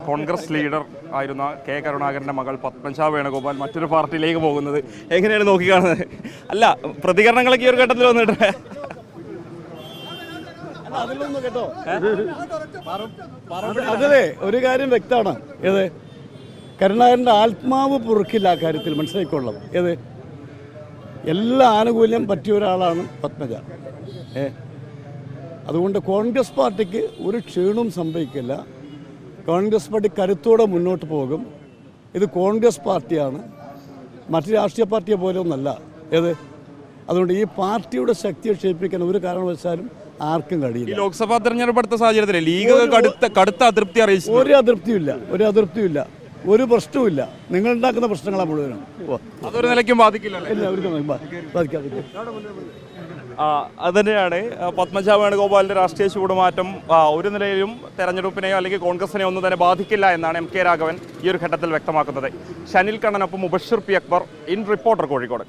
Congress leader ആയിരുന്ന K കരുണാകരൻ്റെ മകൾ പത്മജ വേണുഗോപാൽ മറ്റൊരു പാർട്ടിയിലേക്ക് പോകുന്നത് എങ്ങനെയാണ് നോക്കിക്കാണുന്നത്? അല്ല, പ്രതികരണങ്ങളൊക്കെ ഈ ഒരു ഘട്ടത്തിൽ വന്നിട്ട് കേട്ടോ, അതിലെ ഒരു കാര്യം വ്യക്തമാണ്. ഏത് കരുണാകരൻ്റെ ആത്മാവ് പൊറുക്കില്ല ആ കാര്യത്തിൽ, മനസ്സിലാക്കിക്കൊള്ളാം. ഏത് എല്ലാ ആനുകൂല്യം പറ്റിയ ഒരാളാണ് പത്മജ. അതുകൊണ്ട് കോൺഗ്രസ് പാർട്ടിക്ക് ഒരു ക്ഷീണവും സംഭവിക്കില്ല. കോൺഗ്രസ് പാർട്ടി കരുത്തോടെ മുന്നോട്ട് പോകും. ഇത് കോൺഗ്രസ് പാർട്ടിയാണ്, മറ്റു രാഷ്ട്രീയ പാർട്ടിയെ പോലെ ഒന്നല്ല. അതുകൊണ്ട് ഈ പാർട്ടിയുടെ ശക്തിയെ ക്ഷയിപ്പിക്കാൻ ഒരു കാരണവശാലും ആർക്കും കഴിയില്ല. ലോക്സഭാ തെരഞ്ഞെടുപ്പ് അടുത്ത സാഹചര്യത്തിൽ ലീഗ് കടുത്ത അതൃപ്തി അറിയിച്ചു. ഒരു അതൃപ്തിയില്ല, ഒരു പ്രശ്നവുമില്ല. നിങ്ങൾ ഉണ്ടാക്കുന്ന പ്രശ്നങ്ങളാണ് മുഴുവനും. അതൊരു നിലയ്ക്കും ബാധിക്കില്ല. അത് തന്നെയാണ് പത്മജ വേണുഗോപാലിന്റെ രാഷ്ട്രീയ ചൂടുമാറ്റം ഒരു നിലയിലും തെരഞ്ഞെടുപ്പിനെയോ അല്ലെങ്കിൽ കോൺഗ്രസിനെയോ ഒന്നും തന്നെ ബാധിക്കില്ല എന്നാണ് MK രാഘവൻ ഈ ഒരു ഘട്ടത്തിൽ വ്യക്തമാക്കുന്നത്. ഷനിൽ കണ്ണനൊപ്പം മുബഷിർ പി അക്ബർ, ഇൻ റിപ്പോർട്ടർ, കോഴിക്കോട്.